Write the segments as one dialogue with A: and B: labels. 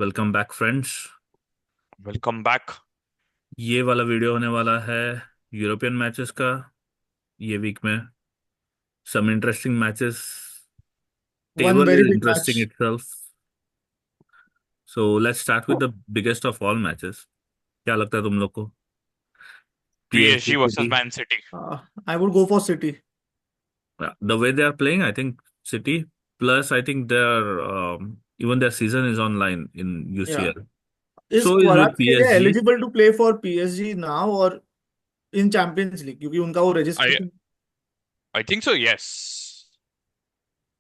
A: Welcome back friends.
B: Welcome back.
A: ये वाला video होने वाला है यूरोपियन मैचेस का। ये वीक में some interesting matches.
C: One
A: table
C: very
A: is
C: big
A: interesting
C: match.
A: Itself. So let's start with the biggest of all matches. क्या लगता है तुम लोग को? PSG
B: PSG versus
A: City.
B: Man City.
C: I would go for City.
A: The way they are playing I think City plus I think there even their season is online in
C: Yeah.
A: UCL.
C: Is
A: So is with
C: Kvaratskhelia
A: PSG.
C: eligible to play for PSG now or in Champions League? क्योंकि उनका वो
B: आई
C: registration.
B: I think so yes.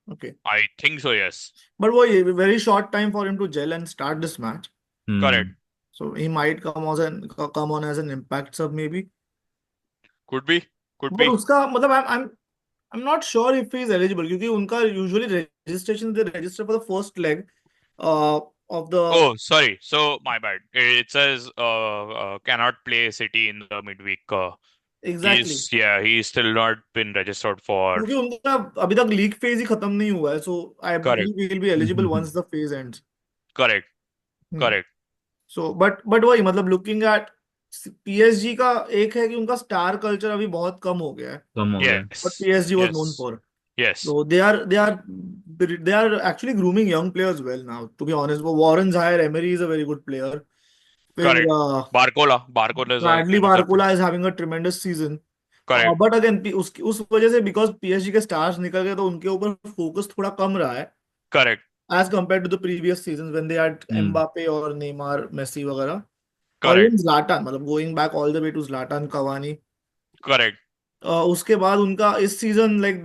C: Okay.
B: I think so yes.
C: But वो very short time for him to gel and start this match.
B: Correct.
A: Hmm.
C: So he might come on as an impact sub maybe.
B: Could be. Could
C: But
B: be.
C: उसका मतलब I'm not sure if he is eligible क्योंकि उनका usually registration they register for the first leg uh, of the
B: Oh, sorry. So my bad. It says cannot play City in the midweek.
C: exactly.
B: He's still not been registered for.
C: क्योंकि उनका अभी तक league phase ही खत्म नहीं हुआ है, so I
B: Correct.
C: Believe he will be eligible once the phase ends.
B: Correct. Correct.
C: So but वही मतलब लुकिंग एट पीएसजी का एक है कि उनका स्टार कल्चर अभी बहुत कम हो गया है.
A: कम हो गया।
C: What
B: Yes.
C: PSG was known
B: Yes.
C: for.
B: Yes.
C: So they are actually grooming young players well now. To be honest, वो Warren's hire Emery is a very good player. फिर
B: Correct. Barcola. Barcola is
C: Bradley
B: another thing.
C: Barcola is having a tremendous season.
B: Correct.
C: But again उस वजह से because PSG के stars निकल गए तो उनके ऊपर फोकस थोड़ा कम रहा है
B: Correct.
C: as compared to the previous seasons when they had
A: hmm.
C: Mbappe और Neymar, Messi वगैरह और
B: Correct.
C: even Zlatan मतलब going back all the way to Zlatan, Cavani.
B: Correct.
C: उसके बाद उनका इस season like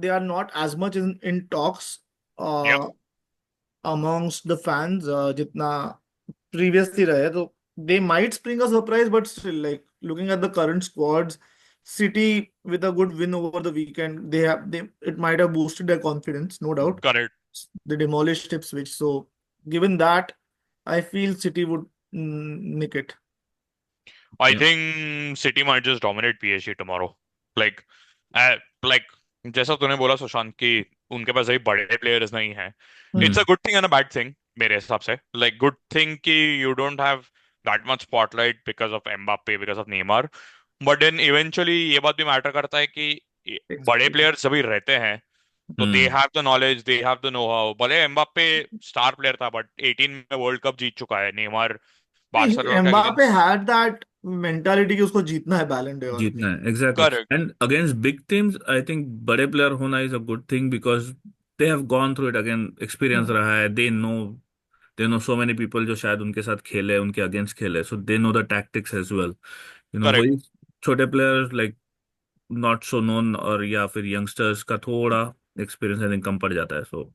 C: they are not as much in talks
B: Yep.
C: uh, amongst the fans जितना previously रहे तो they might spring a surprise but still like looking at the current squads, City with a good win over the weekend they it might have boosted their confidence, no doubt.
B: Correct.
C: They demolished Ipswich, so given that I feel City would nick it.
B: I
A: Yeah.
B: think City might just dominate PSG tomorrow. Like, uh, like जैसा तूने बोला सुशांत कि उनके पास अभी बड़े players नहीं है.
C: Hmm.
B: It's a
A: hmm.
B: Good thing and a bad thing मेरे हिसाब से. लाइक गुड थिंग कि you don't have that much spotlight because of Mbappe because of Neymar. But then eventually ये बात भी मैटर करता है कि बड़े
C: Experience.
B: प्लेयर्स जब भी रहते हैं तो they
A: hmm.
B: Have the knowledge, they have the know how. भले एम्बाप्पे स्टार प्लेयर था बट 18 में वर्ल्ड कप जीत चुका है. नेमार बार्सिलोना के
C: Mbappe
B: against.
C: had that mentality कि उसको जीतना है बैलन डोर.
A: जीतना है exactly
B: correct.
A: And against big teams I think बड़े प्लेयर होना is a good thing because they have gone through it again experience रहा है they know so many people जो शायद उनके साथ खेले उनके अगेंस्ट खेले so they know the tactics as well
B: correct.
A: वही छोटे players like not so known और या फिर यंगस्टर्स का थोड़ा एक्सपीरियंस आई थिंक कम पड़ जाता है so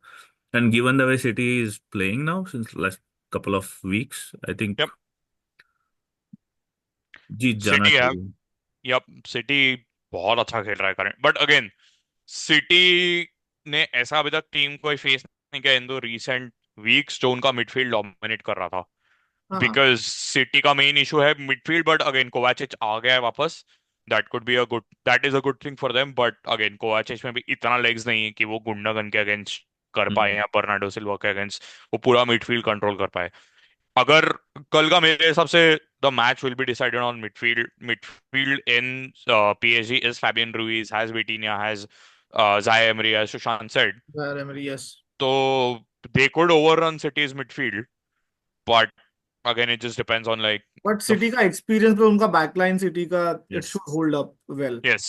A: and given the way city is playing now since last couple of weeks I think
B: Yep.
A: जीत जाना
B: सिटी है.
A: चाहिए.
B: यप. सिटी बहुत अच्छा खेल रहा है करंट. बट अगेन सिटी ने ऐसा अभी तक टीम कोई फेस नहीं किया इन दो रीसेंट वीक्स जो उनका मिडफील्ड डोमिनेट कर रहा था.
C: हाँ.
B: बिकॉज सिटी का मेन इशू है मिडफील्ड. बट अगेन कोवाचिच आ गया है वापस. That is a good thing for them. But again कोवाचिच में भी इतना लेग्स नहीं है कि वो गुंडागन के अगेंस्ट कर पाए
A: हम्म.
B: या बर्नार्डो सिल्वा के अगेंस्ट वो पूरा मिडफील्ड कंट्रोल कर पाए. अगर कल का मेरे हिसाब से the match will be decided on midfield in PSG is Fabian Ruiz, has Vitinha, has जाय emery, as Sushant said.
C: Yes.
B: तो they could overrun City's midfield, but again it just depends on like
C: but
B: the
C: city का experience पे उनका backline city का it
A: Yes.
C: Should hold up well.
B: yes,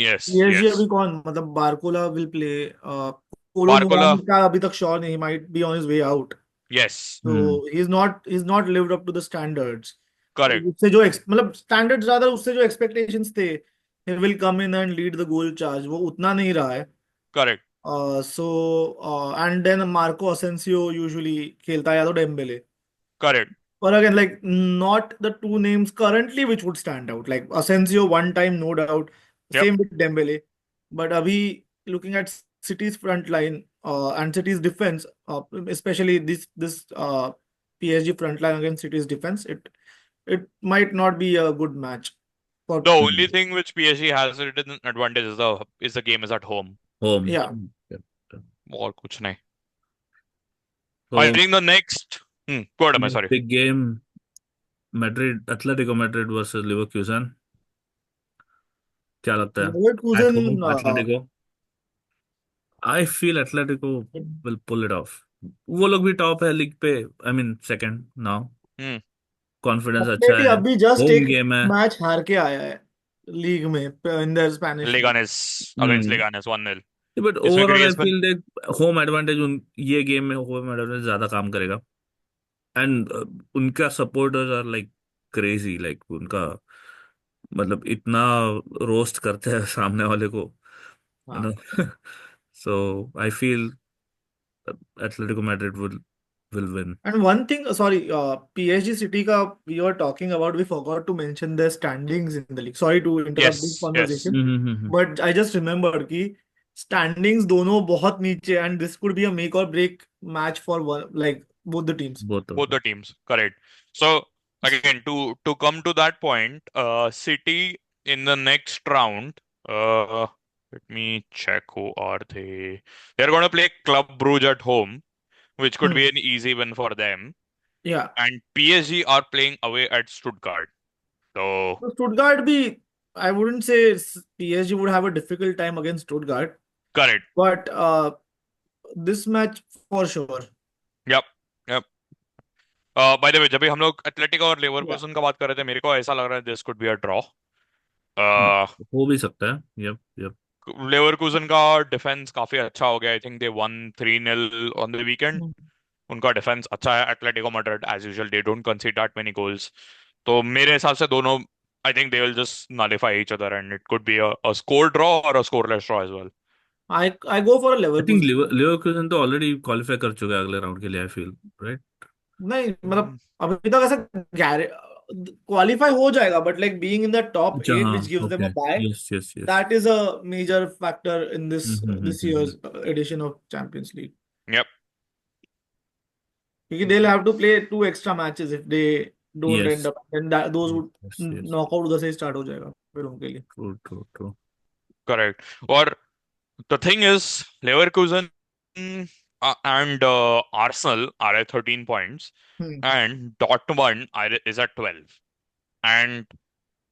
B: yes,
C: PSG
B: yes.
C: अभी कौन मतलब Barcola will play. कोलो
B: Barcola.
C: नुवान का अभी तक श्योर नहीं, might be on his way out.
B: Yes.
C: तो
A: hmm.
C: He is not lived up to the standards.
B: Correct.
C: उससे जो मतलब स्टैंडर्ड्स ज्यादा उससे जो एक्सपेक्टेशंस थे he will come in and lead the goal charge वो उतना नहीं रहा है.
B: Correct.
C: So and then Marco Asensio usually खेलता है या तो Dembele.
B: Correct.
C: But again, like not the two names currently which would stand out. Like Asensio one time, no doubt.
B: Yep.
C: Same with Dembele. But Abhi, looking at City's front line and City's defense, especially this PSG front line against City's defense, it might not be a good match for.
B: The only
A: hmm.
B: thing which PSG has it an advantage is the game is at home.
A: Home.
C: Yeah.
B: और कुछ नहीं. I
A: तो
B: think the next Go ahead, sorry.
A: Big game, Madrid, Atletico Madrid versus Leverkusen. क्या लगता है? At
C: Leverkusen,
A: home, Atletico. I feel Atletico will pull it off. वो लोग भी टॉप है लीग पे. I mean second now.
B: Hmm.
A: Confidence अच्छा
C: अथलेटी
A: है.
C: अभी जस्ट
A: होम
C: एक
A: गेम है.
C: मैच हार के आया है लीग में, in the Spanish league.
B: Leganes against
A: hmm.
B: Leganes 1-0.
A: But
B: इसमें
A: ओवरऑल आई
B: ग्रीजमैन
A: फील देख होम एडवांटेज उन ये गेम में होम एडवांटेज ज्यादा काम करेगा. एंड उनका supporters are like crazy. Like उनका मतलब इतना रोस्ट करते हैं सामने वाले को, यू नो.
C: हाँ।
A: So I feel Atletico Madrid will win.
C: And one thing, sorry, PSG City ka we were talking about, we forgot to mention their standings in the league. Sorry to interrupt this
B: yes
C: conversation, but I just remembered कि standings दोनों बहुत नीचे, and this could be a make or break match for one, like both the teams.
A: Both of
B: both the teams, correct. So again, to come to that point, City in the next round, let me check who are they. They're going to play Club Brugge at home, which could be
C: Hmm.
B: an easy win for them.
C: Yeah.
B: And PSG are playing away at Stuttgart. So
C: So Stuttgart भी, I wouldn't say PSG would have a difficult time against Stuttgart,
B: correct.
C: but this match for sure.
B: Yep. Yep. By the way, जब भी हम लोग Atletico और
C: Yeah.
B: Leverkusen का बात कर रहे थे, मेरे को ऐसा लग रहा है this could be a draw.
A: हो भी सकता है. Yup yup.
B: लेवरकुसन का डिफेंस काफी अच्छा हो गया. I think they won 3-0 on the weekend.
C: Hmm.
B: उनका डिफेंस अच्छा है. Atletico Madrid as usual they don't concede that many goals. तो मेरे हिसाब से दोनों, I think they will just nullify each other and it could be a score draw और a scoreless draw as well.
C: I go for a
A: I think
C: Leverkusen.
A: लिवरकूजन तो already qualify कर चुका है अगले राउंड के लिए. I feel right.
C: नहीं मतलब अभी तक ऐसा गारे क्वालिफाई हो जाएगा, but like being in the top
A: अच्छा
C: 8
A: हाँ.
C: Which gives them
A: okay.
C: A bye,
A: yes yes yes.
C: That is a major factor in this
A: hmm.
C: Year's edition of Champions League,
B: yep.
C: क्योंकि they will have to play two extra matches if they don't
A: yes
C: end up, and those would
A: yes yes.
C: Knockout उधर से start हो जाएगा फिर उनके लिए।
A: True true true.
B: Correct. और the thing is, Leverkusen and Arsenal are at 13 points,
C: hmm.
B: and Dortmund is at 12. And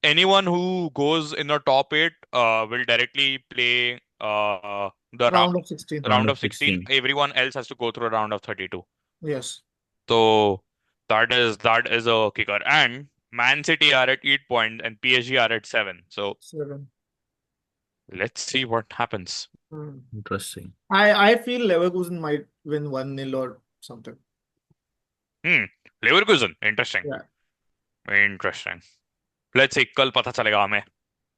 B: anyone who goes in the top 8 will directly play the
C: round of 16।
A: Round
B: round
A: of
B: of 16.
A: 16.
B: Everyone else has to go through a round of 32.
C: Yes.
B: So that is a kicker. And Man City are at 8 points and PSG are at 7. So
C: 7।
B: let's see what happens.
A: Interesting.
C: I feel Leverkusen might win 1-0 or something।
B: Leverkusen, interesting.
C: Yeah।
B: Interesting. Let's see, कल पता चलेगा हमें.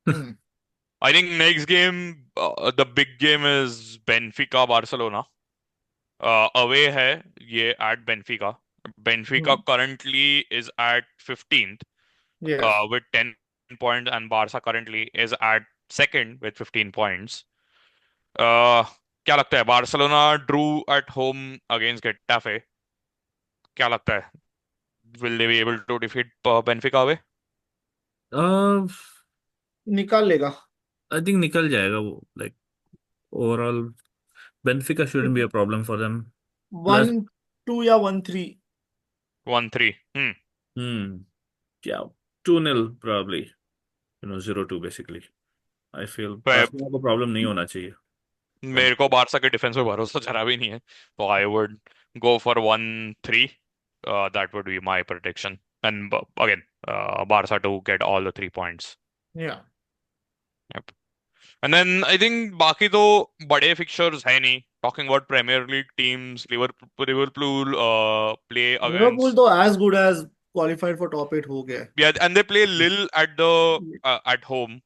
C: हम्म.
B: I think next game, the big game is Benfica Barcelona. Away है ये at Benfica. Benfica
C: hmm.
B: currently is at 15th
C: Yes।
B: with 10 points, and Barca currently is at second with 15 points. क्या लगता है? Barcelona drew at home against Getafe. क्या लगता है? Will they be able to defeat Benfica away?
C: निकाल लेगा।
A: I think निकल जाएगा वो. Like overall Benfica shouldn't be a problem for them. Plus
C: 1-2 या 1-3।
B: 1-3.
A: yeah, 2-0 probably. 0-2 basically. I feel
B: Pep,
A: Barcelona को प्रॉब्लम नहीं होना चाहिए.
B: मेरे को बारसा के डिफेंस पे भरोसा जरा भी नहीं है, तो I would go for 1-3. That would be my prediction. And again, Barca to get all the 3 points.
C: Yeah.
B: Yep. And then I think बाकी तो बड़े फिक्चर्स है नहीं. Talking about Premier League teams, Liverpool play
C: Liverpool
B: against,
C: तो as good as qualified for top 8 हो गया है।
B: yeah, and they play Lille at the at home.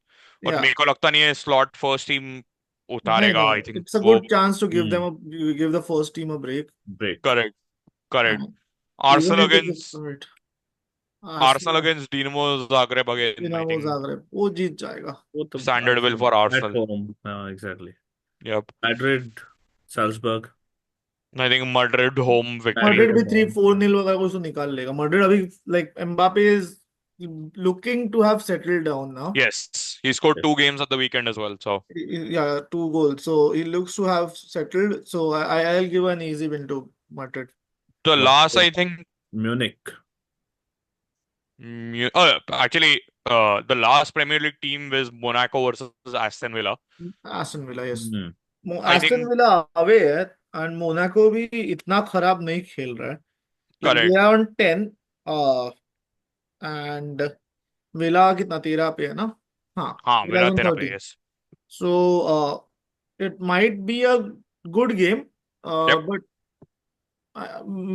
B: और
C: या।
B: मेरे को लगता नहीं है slot first team
C: नहीं
B: उतारेगा.
C: नहीं,
B: I think
C: इट्स अ
B: वो
C: good chance to give
A: Hmm.
C: Give the first team a break.
A: Break.
B: correct, correct.
C: Even
B: Arsenal
C: if they
B: against
C: right.
B: Arsenal against Dinamo Zagreb again. I
C: Dinamo
B: think
C: Zagreb वो जीत जाएगा।
A: वो तो
B: standard will for
A: at
B: Arsenal.
A: home. Exactly.
B: Yep.
A: Madrid, Salzburg.
B: I think Madrid home victory.
C: Madrid
A: Madrid
C: भी
A: at home.
C: 3-4-0 वगैरह कुछ तो निकाल लेगा मैड्रिड अभी। Like Mbappe is looking to have settled down now.
B: Yes, he scored
A: Yes.
B: 2 games at the weekend as well. So
C: Yeah, 2 goals. So he looks to have settled. So I'll give an easy win to Madrid.
B: the last,
A: Madrid.
B: I think
A: Munich.
B: Actually, the last Premier League team was Monaco versus Aston Villa.
C: Aston Villa, yes.
A: Hmm.
B: I
C: Aston
B: think
C: Villa away है, and Monaco भी इतना खराब नहीं खेल रहा है. Like
B: correct.
C: They are on 10, and Villa कितना 13 पे है ना. हाँ,
B: हाँ,
C: विला
B: Villa
C: ऑन
B: तेरा पे
C: 13.
B: yes.
C: So it might be a good game,
B: Yep.
C: But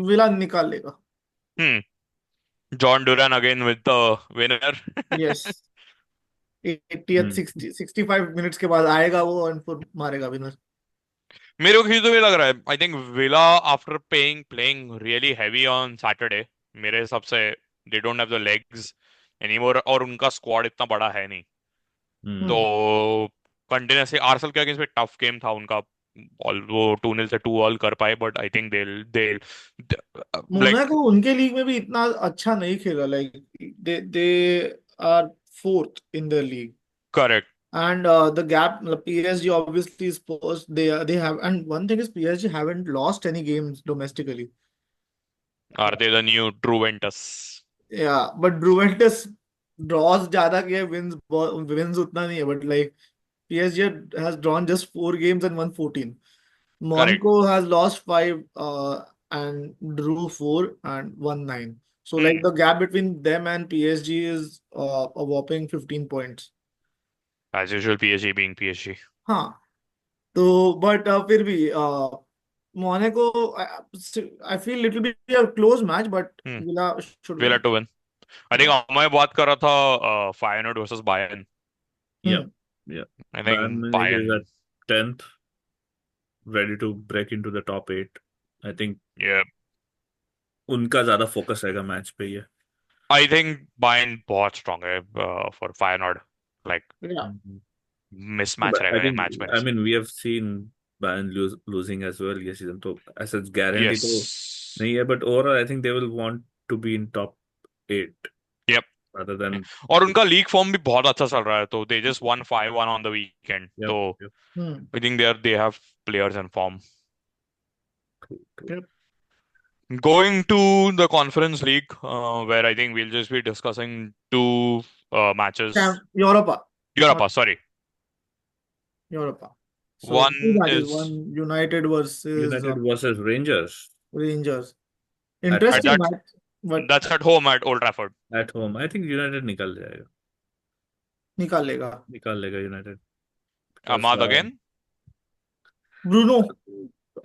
C: villa निकाल लेगा.
B: Hmm. John Duran again with the winner.
C: Yes. 80th
A: hmm.
C: 65 minutes के बाद आएगा वो और फिर मारेगा विनर.
B: मेरे को खींच तो भी लग रहा है. I think villa after playing really heavy on Saturday, मेरे हिसाब से they don't have the legs anymore, और उनका स्क्वाड इतना बड़ा है नहीं. तो
A: हम्म.
B: कंटिन्यूसली आर्सेनल के अगेंस्ट में टफ गेम था उनका. ऑल वो 2-0 से 2 ऑल कर पाए, but I think they like
C: Monaco उनके लीग में भी इतना अच्छा नहीं खेला. Like they are fourth in the league.
B: Correct.
C: And the gap, PSG obviously is first. They have, and one thing is PSG haven't lost any games domestically.
B: Are they the new Juventus?
C: Yeah, but Juventus draws ज्यादा किया, wins उतना नहीं है. But like PSG has drawn just 4 games and won 14.
B: Correct.
C: Monaco has lost 5 and drew 4 and won 9. So like the gap between them and PSG is a whopping 15 points.
B: As usual PSG being PSG.
C: हाँ. तो but फिर भी Monaco, I feel little bit a close match, but Villa should
B: Villa
C: win.
B: To win. I think मैं बात कर रहा था Feyenoord versus Bayern.
A: Yeah.
C: Hmm.
A: Yeah.
B: I
A: Bayern
B: think
A: Munich is
B: Bayern.
A: at 10th, ready to break into the top 8. I think
B: या
A: उनका ज्यादा focus रहेगा match पे ये.
B: आई थिंक बायर्न बहुत स्ट्रांग है for Feyenoord. Like
C: Yeah.
A: Mhm.
B: Mismatch
A: But I
B: रहेगा ये
A: think,
B: मैच मेरे
A: I
B: से.
A: mean, we have seen Bayern losing as well ये season, तो ऐसा गारंटी
B: यस.
A: तो नहीं है, but overall I think they will want to be in top 8
B: yup.
A: rather than.
B: और उनका लीग फॉर्म भी बहुत अच्छा चल रहा है, तो they just one 5-1 on the weekend.
A: Yep,
B: तो
A: yep,
C: Hmm.
B: I think they have players in form.
A: true, true.
C: Yep.
B: Going to the Conference League, where I think we'll just be discussing two matches.
C: Europa. Not
B: Europa, sorry.
C: Europa. So two
B: One
C: matches.
B: is
C: One United versus
A: United versus Rangers
C: Rangers.
A: at
B: at
C: Interesting
B: that
C: match, but
B: that's at home at Old Trafford.
A: at home. I think United निकल जाएगा,
C: निकाल लेगा.
A: निकाल लेगा United because
B: Ahmad again.
C: Bruno.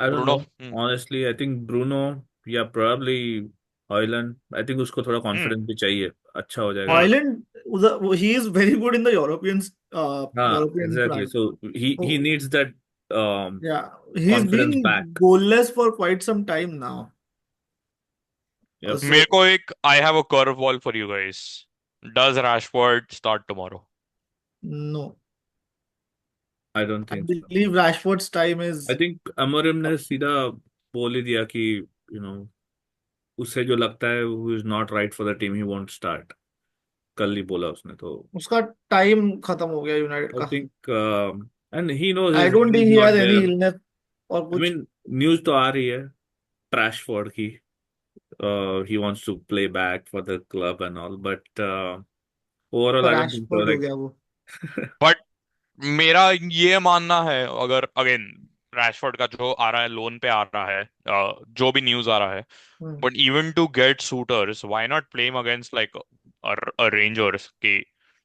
A: I don't
B: Bruno.
A: know, honestly. I think Bruno, yeah, probably Højlund. I think उसको थोड़ा confidence भी चाहिए, अच्छा हो जाएगा.
C: Ireland, he is very good in the
A: हाँ,
C: European
A: exactly.
C: front.
A: So he
C: Oh,
A: needs that
C: yeah, he's
A: confidence
C: been
A: back.
C: goalless for quite some time now.
A: Yep.
B: मेरे
C: So
B: को एक I have a curveball for you guys. Does Rashford start tomorrow?
C: no,
A: I don't
C: I
A: think so.
C: believe Rashford's time
A: I
C: is
A: think Amorim ने सीधा बोल ही दिया कि you know उसे जो लगता है who is not right for the team he won't start. कल ही बोला उसने, तो
C: उसका टाइम खत्म हो गया यूनाइटेड
A: I
C: का.
A: think and he knows
C: I
A: his
C: don't
A: head
C: think
A: is
C: he
A: not
C: has any
A: there.
C: Illness और
A: I
C: कुछ.
A: mean न्यूज़ तो आ रही है ट्रैशफोर्ड की, he wants to play back for the club and all, but overall I don't think so.
C: Rashford हो
A: Like
C: गया वो.
B: But मेरा ये मानना है, अगर अगेन रैशफोर्ड का जो आ रहा है, लोन पे आ रहा है, जो भी न्यूज आ रहा है,
C: hmm.
B: But even to get shooters why not play him against like Rangers की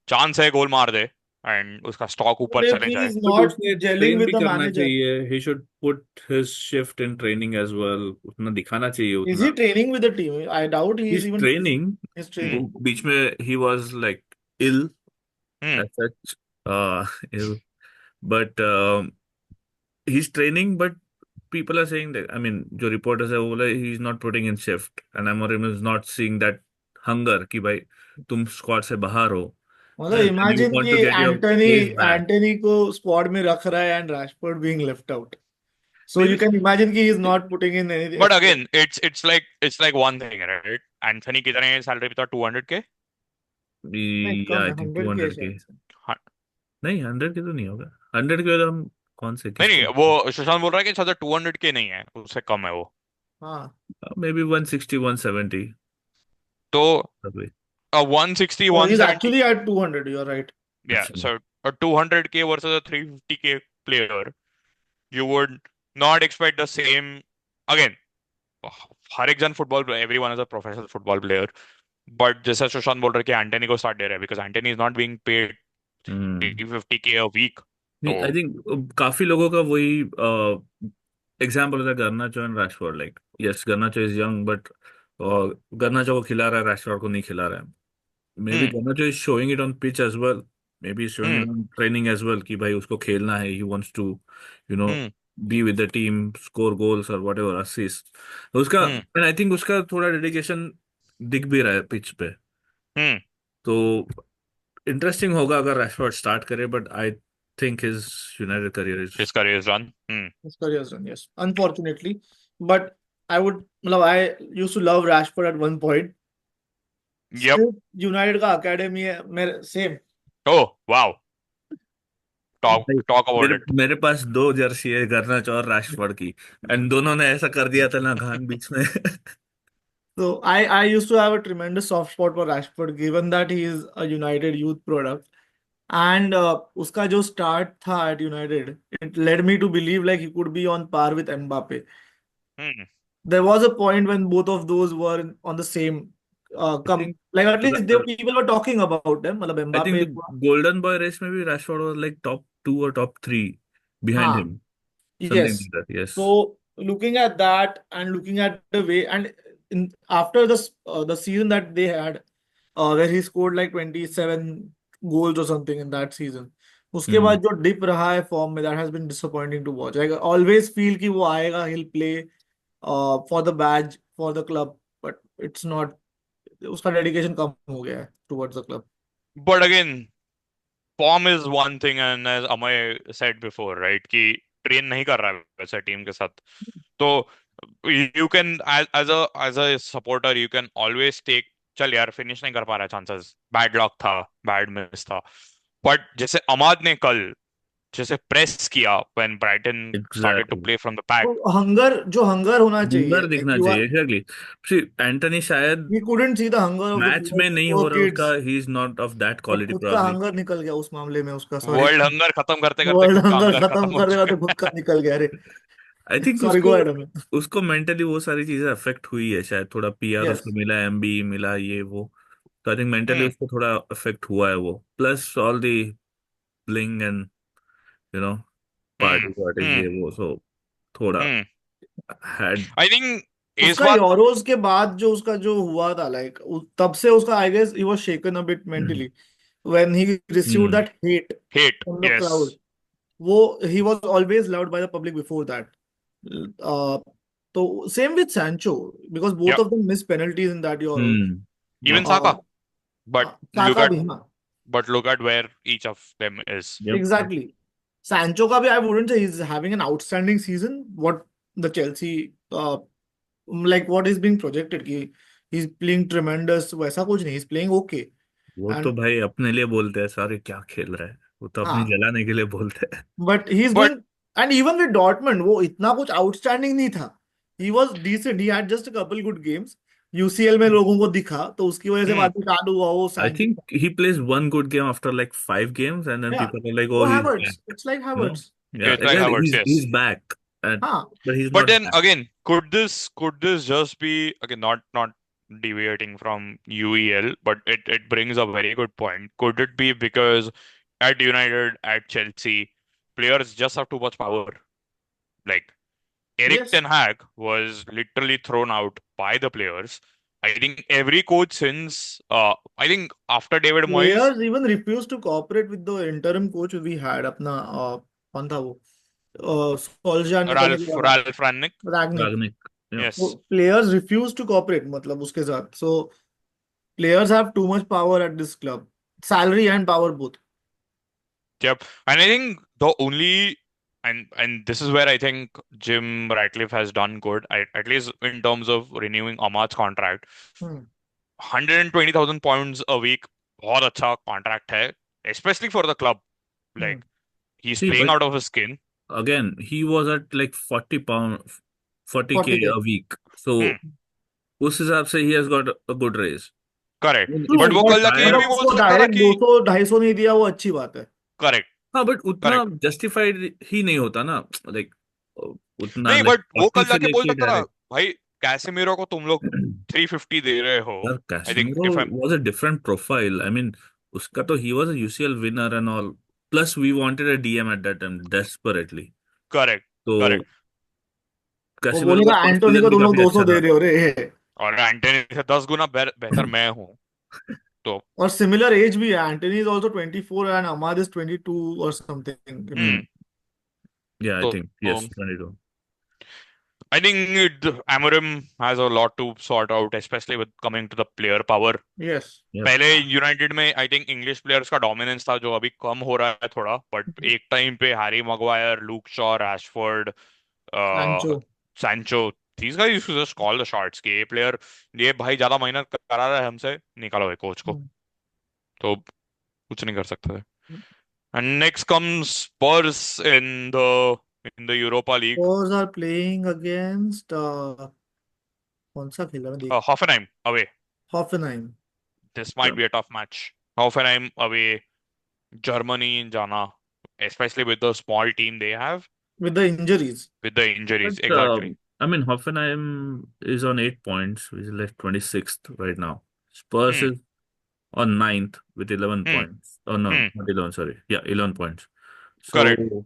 B: चांस है गोल मार दे एंड उसका स्टॉक ऊपर
C: If
B: चले
C: he
B: जाए.
C: is
A: but
C: not
A: उसे
C: gelling
A: ट्रेन
C: with
A: भी
C: the
A: करना
C: manager,
A: चाहिए. He should put his shift in training as well. उतना दिखाना चाहिए
C: is
A: उतना.
C: he training with the team? I doubt he is
A: He's
C: even
A: training.
C: is
B: hmm.
C: training.
A: बीच में he was like ill
B: hmm.
A: as such, ill, but he's training. But people are saying that, I mean, जो reporters है वो बोले he's not putting in shift, and Amorim is not seeing that hunger कि भाई तुम squad से बाहर हो
C: मतलब
A: and you
C: इमेजिन
A: want
C: कि
A: to get your
C: Antony
A: pace back.
C: Antony को स्क्वाड में रख रहा है and Rashford being left out. So you
A: Maybe.
C: can imagine कि he is not putting in any
B: but
C: effort.
B: Again it's like one thing, right? Anthony कितने salary पे था? 200K?
C: नहीं,
A: Yeah,
C: कम
A: I
C: है,
A: think
C: 100 के है
A: 200K.
C: शायद से.
A: नहीं 100 के तो नहीं होगा. 100 के तो हम कौन से
B: नहीं
A: किसको.
B: नहीं, वो सुशांत बोल रहा है कि शायद 200K नहीं है, उससे कम है वो.
C: हाँ
A: maybe 160, 170.
B: तो
A: Probably.
B: a 160,
C: oh, he's
B: 170,
C: actually at 200, you're right.
B: yeah,
A: अच्छा.
B: so a 200K versus a 350K player, you would not expect the same. Again, हर एक जन football, everyone is a professional football player, but जैसा सुशांत बोल रहे कि Antony को start दे रहे हैं because Antony is not being paid
A: hmm.
B: 350K a week.
A: नहीं,
B: तो
A: आई थिंक काफी लोगों का वही एग्जाम्पल होता है गर्नाचो and Rashford. Like yes, गर्नाचो is young but गर्नाचो को खिला रहा है, रैशफोर्ड को नहीं खिला रहा है. Maybe
B: hmm
A: Garnacho is showing it on pitch as well, maybe showing
B: hmm
A: it on training as well कि भाई उसको खेलना है, he wants to you know
B: hmm
A: be with the team, score goals और whatever assist. तो उसका,
B: हम्म
A: and I think उसका थोड़ा डेडिकेशन दिख भी रहा है पिच पे.
B: हम्म
A: तो इंटरेस्टिंग होगा अगर रैशफोर्ड स्टार्ट करे, but I think his United career is.
B: his career is done.
C: His career is done, yes, unfortunately. But I would, मतलब, I used to love Rashford at one point.
B: Yep.
C: Still, United का academy है मेरे same.
B: Oh wow. talk
A: भाई,
B: talk about
A: मेरे
B: it.
A: मेरे पास दो Jersey है, गर्नाचो और राशफोर्ड की, एंड दोनों ने ऐसा कर दिया था ना घान बीच में.
C: So I used to have a tremendous soft spot for Rashford, given that he is a United youth product. And उसका जो start था at United, it led me to believe like he could be on par with Mbappe.
B: Hmm.
C: There was a point when both of those were on the same
A: I think
C: like at least people were talking about them. मतलब
A: I think
C: Mbappe,
A: the golden boy race में भी Rashford was like top 2 और top 3 behind
C: हाँ,
A: him, something
C: yes.
A: Like that. Yes.
C: So looking at that and looking at the way and after the season that they had, where he scored like 27 goals or something in that season, उसके
A: हम्म.
C: बाद जो dip रहा है form में, that has been disappointing to watch. I always feel कि वो आएगा, he'll play for the badge for the club, but it's not. उसका dedication कम हो गया है towards the club.
B: But again, form is one thing, and as Amay said before, right, कि train नहीं कर रहा है वैसे टीम के साथ. तो you can as a supporter you can always take, चल यार फिनिश नहीं कर पा रहा, चांसेस बैड लक था, बैड मिस था. बट जैसे अमाद ने कल जैसे प्रेस किया when Brighton started to
A: exactly.
B: play from the back.
C: तो हंगर होना चाहिए.
A: हंगर
C: Like
A: दिखना
C: you are,
A: चाहिए. एग्जैक्टली. सी एंटनी शायद
C: we couldn't see the hunger of the
A: match में नहीं
C: poor
A: हो रहा उसका,
C: kids.
A: He is not of that
C: वो
A: क्वालिटी
C: खुद का
A: प्रोबब्ली.
C: हंगर निकल गया उस मामले में उसका, सॉरी.
B: वर्ल्ड हंगर खत्म करते करते
C: वर्ल्ड
B: खुद का
C: हंगर
B: हंगर
C: खत्म
B: खत्म हो
C: कर देगा
B: चुका
C: तो खुद का निकल गया रे.
A: आई थिंक
C: सॉरी,
A: उसको
C: गो अहेड.
A: उसको मेंटली वो सारी चीजें अफेक्ट हुई है शायद. थोड़ा पीआर
C: यस.
A: उसको मिला, एमबी मिला, ये वो. तो आई थिंक मेंटली
B: है.
A: उसको थोड़ा अफेक्ट हुआ है वो, plus all the bling and you know
B: hmm
A: party parties
B: hmm
A: ये वो. सो थोड़ा
B: हम्म
A: हैड.
B: आई थिंक इस
C: उसका
B: बार.
C: यूरोज के बाद जो उसका जो हुआ था, लाइक तब से उसका, I guess he was shaken a bit mentally when he received
A: hmm.
C: That hate
B: hate.
C: From the
B: yes.
C: Crowd. वो he was always loved by the public before that. तो same with Sancho, because both
B: Yep.
C: Of them miss penalties in that Euros.
A: Hmm.
B: Even Saka. But look
C: Saka
B: at
C: भी, हाँ.
B: where each of them is.
A: Yep.
C: Exactly. Sancho का भी, I wouldn't say he's having an outstanding season. What the Chelsea, like what is being projected, कि he's playing tremendous, वैसा कुछ नहीं. He's playing okay.
A: वो तो
C: And
A: भाई अपने लिए बोलते हैं सारे क्या खेल रहा है, वो तो अपनी
C: हाँ,
A: जलाने के लिए बोलते हैं.
C: but he's
B: But
C: doing, and even with Dortmund वो इतना कुछ outstanding नहीं था. He was decent. He had just a couple good games. UCL में लोगों को दिखा तो उसकी वजह से
B: hmm,
C: बाद में चालू हुआ वो
A: I
C: Sancho.
A: think he plays one good game after like 5 games, and then
C: Yeah,
A: people are like,
C: वो
A: "Oh, he's back."
C: Havertz. It's like
A: You know?
C: Havertz.
A: Yeah,
B: it's like
A: exactly.
B: Havertz,
A: He's
B: yes.
A: back, and
C: हाँ.
A: but he's
B: But
A: not
B: then
A: back.
B: again, could this just be, again, not deviating from UEL, but it brings a very good point. Could it be because at United, at Chelsea, players just have too much power? Like Eric
C: Yes.
B: Ten Hag was literally thrown out by the players. I think every coach since I think after David Moyes,
C: Players even refused to cooperate with the interim coach we had अपना, कौन था वो, soldier निकलने के
B: Ralph
C: बाद,
B: Ralph Rangnick.
C: Rangnick.
A: Ragnik. Yeah.
C: तो
B: Yes.
C: Players refuse to cooperate मतलब उसके साथ. So players have too much power at this club, salary and power both.
B: Yep. And I think the only and this is where I think Jim Ratcliffe has done good, at least in terms of renewing Ahmad's contract. 120,000 pounds a week, बहुत अच्छा contract है, especially for the club. Like he's
A: See,
B: playing
A: but
B: out of his skin.
A: again, he was at like 40 pound, 40K
C: 40K.
A: a week. So
B: हम्म
A: उस हिसाब से he has got a good raise. I
B: correct
A: mean,
C: true,
A: if
B: but
A: he
B: वो
C: but
A: gets
B: कल जाके ये
A: higher,
B: भी
C: मतलब
B: बोल
C: उसको
B: सकता था
C: डायरेक्ट
B: कि
C: 200 250 नहीं दिया, वो अच्छी बात है।
B: करेक्ट
A: हाँ बट उतना
B: करेक्ट
A: जस्टिफाइड ही नहीं होता ना, लाइक उतना
B: नहीं
A: लाइक
B: बट वो
A: 40
B: कल
A: से
B: जाके बोल
A: लेके
B: सकता था
A: डायरेक्ट।
B: भाई कैसेमीरो को तुम लोग 350 दे रहे हो
A: यार
B: I think
A: Casemiro
B: if I
A: was a different profile, I mean उसका तो he was a UCL winner and all, plus we wanted a DM at that time desperately.
B: Correct
A: तो
B: करेक्ट
C: वो
A: कैसेमीरो का
C: बोलेगा
A: फर्स्ट
C: एंटोनी
A: सीजन
C: को
A: भी
C: तुम लोग
A: काफी
C: 200
A: अच्छा
C: दे
A: था।
C: रहे हो रे।
B: और एंटनी से 10 गुना बेहतर मैं हूँ तो
C: और सिमिलर एज भी है, Antony is also 24 and Amad is 22 और समथिंग, इफ
B: हम्म
A: या आई
B: तो
A: think yes 22।
B: I think Amorim has a lot to sort out, especially with coming to the player power.
C: Yes.
A: Yup.
B: पहले United में I think English players का dominance था जो अभी कम हो रहा है थोड़ा बट एक टाइम पे Harry Maguire Luke Shaw Rashford
C: Sancho.
B: Sancho these guys used to just call the shots कि ये प्लेयर ये भाई ज्यादा मेहनत करा रहा है हमसे निकालो ये कोच को तो कुछ नहीं कर सकते थे and next comes Spurs in the Europa League
C: Spurs are playing against कौन सा खेला मैं देख।
B: Hoffenheim away
C: Hoffenheim.
B: this might be a tough match Hoffenheim away Germany जाना especially with the small team they have
C: with the injuries.
B: with the injuries
A: But
B: exactly
A: I mean, Hoffenheim is on 8 points, which is like 26th right now. Spurs
B: hmm
A: is on ninth with 11
B: hmm
A: points. Oh no,
B: hmm
A: not 11, sorry. Yeah, 11 points.
B: correct
A: So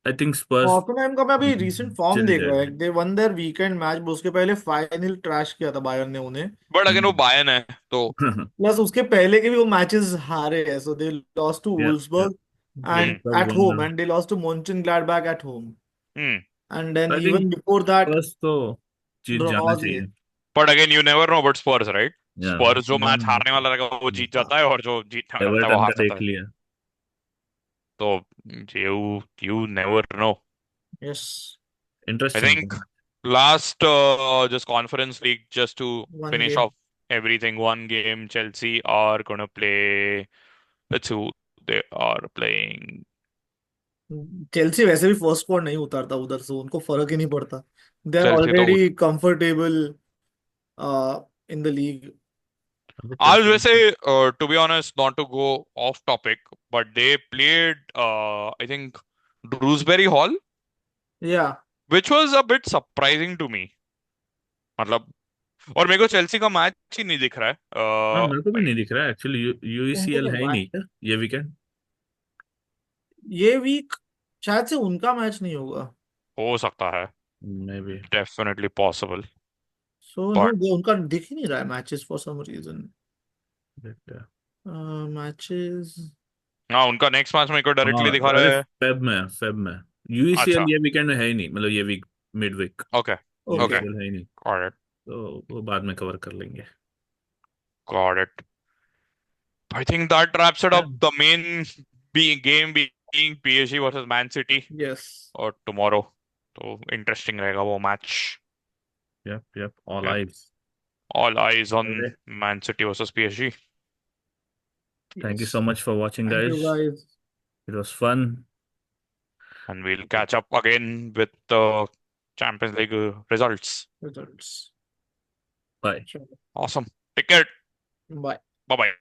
A: I think Spurs
C: हॉफेनहाइम का मैं अभी recent form
A: चले
C: देख रहा
A: जाएगा।
C: है, दे one there weekend match, उसके पहले फाइनल ट्रैश किया था बायर्न ने उन्हें।
B: but again वो
A: हम्म।
B: बायर्न है तो
C: प्लस उसके पहले के भी वो मैचेस हारे हैं, so they lost to
A: Yeah, yeah.
C: Wolfsburg
A: Wolves
C: and
B: hmm
A: have
C: at
A: won
C: home,
A: now.
C: And they lost to Monchengladbach at home,
B: hmm
C: and then
A: I think
C: even before that
A: Spurs तो जीत जाना
C: drawers है।
A: चाहिए।
B: but again you never know about Spurs right
A: Yeah,
B: Spurs जो match
A: हाँ,
B: हारने वाला रहेगा वो जीत जाता है और जो जीतने वाला रहता है वो
A: एवर्टन
B: हार
A: का
B: जाता
A: देख
B: है
A: लिया।
B: तो you never know
C: yes.
B: I
A: Interesting.
B: think last just conference league just to
C: one
B: finish
C: game.
B: off everything one game Chelsea are gonna play let's see who they are playing
C: Chelsea वैसे भी first squad नहीं उतारता उधर से, उनको फर्क ही नहीं पड़ता। दे आर
B: Chelsea तो
C: already comfortable in the league.
A: अबे
B: आज
A: चलते
B: वैसे
A: हैं।
B: to be honest not to go off topic but they played I think Drewsbury Hall
C: या
B: which was a bit surprising to me मतलब और मेरे को चेल्सी का मैच ही नहीं दिख रहा है
A: हाँ मेरे को भी
B: like,
A: नहीं दिख रहा है एक्चुअली,
C: उनको
A: यूईसीएल
C: क्या
A: है ही नहीं क्या ये वीकेंड?
C: ये वीक शायद से उनका मैच नहीं होगा।
B: हो सकता है
A: maybe.
B: Definitely possible
C: so no,
B: but
C: उनका दिख ही नहीं रहा है मैचेस फॉर सम रीजन।
A: देखते हैं।
C: मैचेस।
B: हाँ उनका नेक्स्ट मैच मेरे को
A: हाँ
B: डायरेक्टली दिखा
A: अरे
B: रहा है
A: फेब में यूईसीएल
B: अच्छा
A: ये वीकेंड में है ही नहीं, मतलब ये week mid week
B: okay okay
C: okay.
A: UECL है ही नहीं।
B: गॉट इट
A: तो वो बाद में कवर कर लेंगे।
B: Got it I think that wraps it
A: Yeah.
B: Up the main game being PSG versus Man City
C: yes.
B: और टुमारो तो इंटरेस्टिंग रहेगा वो match
A: Yep, all eyes.
B: All eyes on
A: Okay.
B: Man City versus PSG
A: Thank you
C: yes.
A: so much for watching,
C: thank you
A: guys.
C: Guys.
A: It was fun.
B: and we'll catch up again with the Champions League results.
C: Results.
A: Bye.
C: चलो
B: Awesome. Take care.
C: Bye.
B: Bye bye.